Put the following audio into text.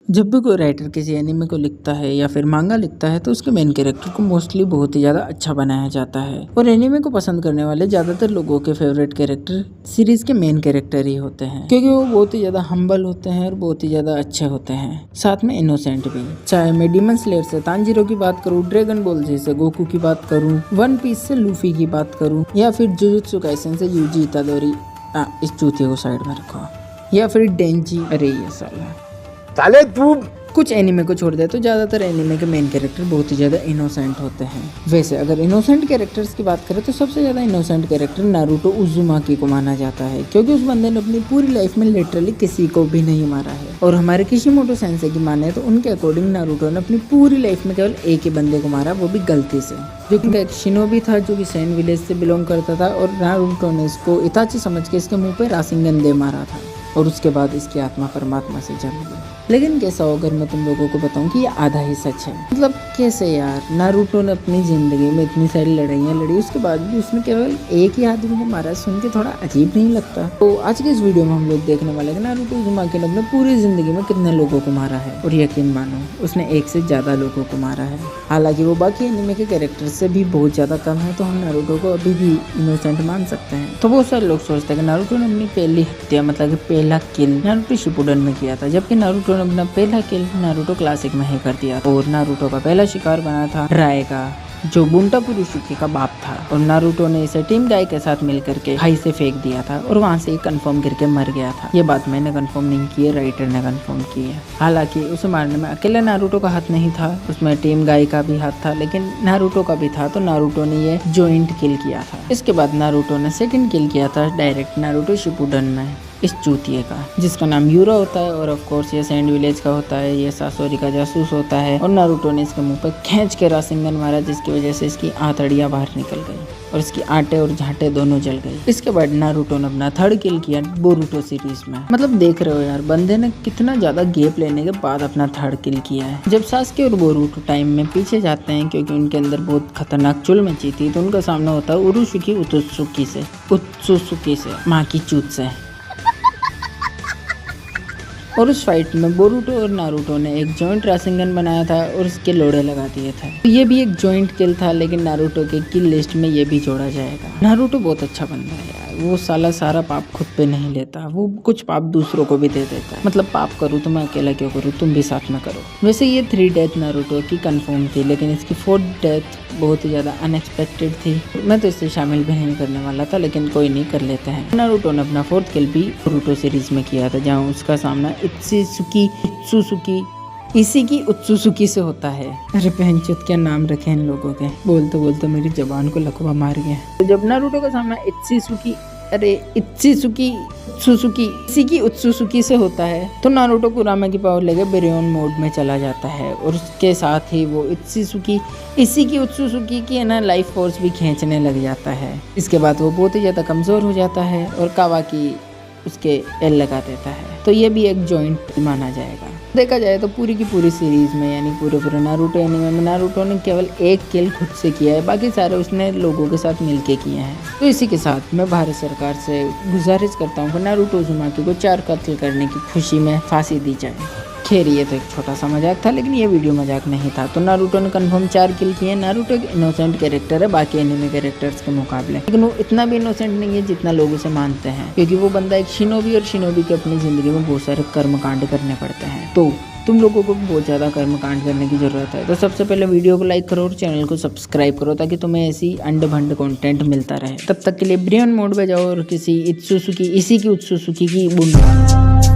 जब भी कोई राइटर किसी एनिमे को लिखता है या फिर मांगा लिखता है तो उसके मेन कैरेक्टर को मोस्टली बहुत ही ज़्यादा अच्छा बनाया जाता है। और एनिमे को पसंद करने वाले ज़्यादातर लोगों के फेवरेट कैरेक्टर सीरीज के मेन कैरेक्टर ही होते हैं, क्योंकि वो बहुत ही ज़्यादा हम्बल होते हैं और बहुत ही ज़्यादा अच्छे होते हैं, साथ में इनोसेंट भी। चाहे मैं डीमन स्लेयर से तांजीरो की बात करूँ, ड्रैगन बॉल जी से गोकू की बात करूँ, वन पीस से लूफी की बात करूँ, या फिर जुजुत्सु काइसेन से यूजी इतादोरी, इस चूतिए को साइड में रखो, या फिर डेंजी, अरे ये साले तू। कुछ एनिमे को छोड़ दे तो ज़्यादातर एनिमे के मेन कैरेक्टर बहुत ही ज़्यादा इनोसेंट होते हैं। वैसे अगर इनोसेंट कैरेक्टर्स की बात करें तो सबसे ज़्यादा इनोसेंट कैरेक्टर नारुतो उज़ुमाकी को माना जाता है, क्योंकि उस बंदे ने अपनी पूरी लाइफ में लिटरली किसी को भी नहीं मारा है। और हमारे किशिमोटो सेंसेई की माने तो उनके अकॉर्डिंग नारुतो ने अपनी पूरी लाइफ में केवल एक ही बंदे को मारा, वो भी गलती से, जो कि एक शिनोबी था जो कि सैन विलेज से बिलोंग करता था। और नारुतो ने इसको इताची समझ के इसके मुंह पे रासिंगन दे मारा था, और उसके बाद इसकी आत्मा परमात्मा से जल गई। लेकिन कैसा हो अगर मैं तुम लोगों को बताऊं कि ये आधा ही सच है। मतलब कैसे यार, नारुतो ने अपनी जिंदगी में इतनी सारी लड़ाइयाँ लड़ी, उसके बाद भी उसने केवल एक ही आदमी को मारा। सुन के थोड़ा अजीब नहीं लगता? तो आज के इस वीडियो में हम लोग देखने वाले हैं नारुतो उज़ुमाकी ने अपने पूरी जिंदगी में कितने लोगों को मारा है। और यकीन मानो उसने एक से ज्यादा लोगों को मारा है। हालांकि वो बाकी एनिमे के कैरेक्टर से भी बहुत ज्यादा कम है, तो हम नारुतो को अभी भी इनोसेंट मान सकते हैं। तो बहुत सारे लोग सोचते हैं कि नारुतो ने अपनी पहली हत्या, मतलब कि पहला किल नारुतो शिपुडन में किया था, जबकि नारुतो ने अपना पहला किल नारुतो क्लासिक में ही कर दिया। और नारुतो का पहला शिकार बना था रायगा, जो बुंटाकुरो शुकी का बाप था। और नारुतो ने इसे टीम गाय के साथ मिलकर के खाई से फेंक दिया था, और वहां से कंफर्म करके मर गया था। ये बात मैंने कंफर्म नहीं की है, राइटर ने कंफर्म की है। हालांकि उसे मारने में अकेले नारुतो का हाथ नहीं था, उसमें टीम गाय का भी हाथ था, लेकिन नारुतो का भी था, तो नारुतो ने ये जॉइंट किल किया था। इसके बाद नारुतो ने सेकंड किल किया था डायरेक्ट नारुतो शिपुडन में, इस चूतिए का, जिसका नाम यूरा होता है। और ऑफ कोर्स ये सैंड विलेज का होता है, ये सासोरी का जासूस होता है। और नारुतो ने इसके मुंह पर खींच के रासिंगन मारा, जिसकी वजह से इसकी आंतड़ियां बाहर निकल गई और इसकी आंटें और झांटे दोनों जल गई। इसके बाद नारुतो ने अपना थर्ड किल किया बोरुतो सीरीज में। मतलब देख रहे हो यार, बंदे ने कितना ज्यादा गैप लेने के बाद अपना थर्ड किल किया है। जब सासके और बोरुतो टाइम में पीछे जाते हैं, क्योंकि उनके अंदर बहुत खतरनाक चुल मची थी, तो उनका सामना होता है उरुशुकी उत्सुसुकी से, माँ की चूत से। और उस फाइट में बोरुतो और नारुतो ने एक जॉइंट रासिंगन बनाया था और इसके लोड़े लगा दिए थे। तो ये भी एक जॉइंट किल था, लेकिन नारुतो के किल लिस्ट में ये भी जोड़ा जाएगा। नारुतो बहुत अच्छा बंदा है यार, वो साला सारा पाप खुद पे नहीं लेता, वो कुछ पाप दूसरों को भी दे देता है। मतलब पाप करूँ तो मैं अकेला क्यों करूँ, तुम भी साथ में करो। वैसे ये 3 डेथ नारुतो की कंफर्म थी, लेकिन इसकी 4th डेथ बहुत ही ज़्यादा अनएक्सपेक्टेड थी। मैं तो इसे शामिल भी नहीं करने वाला था, लेकिन कोई नहीं, कर लेते हैं। नारुतो ने अपना 4th किल भी बोरुतो सीरीज में किया था, जहाँ उसका सामना उत्सुसुकी से होता है। अरे बहनचोद, क्या नाम रखे इन लोगों के, बोलते बोलते मेरी जबान को लकवा मार गया। तो जब नारुतो का सामना उत्सुसुकी से होता है, तो नारुतो कुरामा की पावर लेकर बिरियोन मोड में चला जाता है। और उसके साथ ही वो उत्सुसुकी की ना लाइफ फोर्स भी खींचने लग जाता है। इसके बाद वो बहुत ही ज़्यादा कमज़ोर हो जाता है और कावाकी उसके एल लगा देता है। तो ये भी एक जॉइंट माना जाएगा। देखा जाए तो पूरी की पूरी सीरीज में, यानी पूरे नारुतो एनिमे में, नारुतो ने केवल एक किल खुद से किया है, बाकी सारे उसने लोगों के साथ मिलके किए हैं। तो इसी के साथ मैं भारत सरकार से गुजारिश करता हूँ कि नारुतो उज़ुमाकी को 4 कत्ल करने की खुशी में फांसी दी जाए। खैर ये तो एक छोटा सा मजाक था, लेकिन ये वीडियो मजाक नहीं था। तो नारुतो ने कंफर्म 4 किल किए। नारुतो एक इनोसेंट कैरेक्टर है बाकी एनिमे कैरेक्टर्स के मुकाबले, लेकिन वो इतना भी इनोसेंट नहीं है जितना लोग उसे मानते हैं, क्योंकि वो बंदा एक शिनोबी, और शिनोबी के अपनी जिंदगी में बहुत सारे कर्मकांड करने पड़ते हैं। तो तुम लोगों को बहुत ज़्यादा कर्मकांड करने की ज़रूरत है। तो सबसे पहले वीडियो को लाइक करो और चैनल को सब्सक्राइब करो, ताकि तुम्हें ऐसी अंड भंड कंटेंट मिलता रहे। तब तक के लिए ब्रियन मोड पे जाओ और किसी उत्सुसुकी की बुंड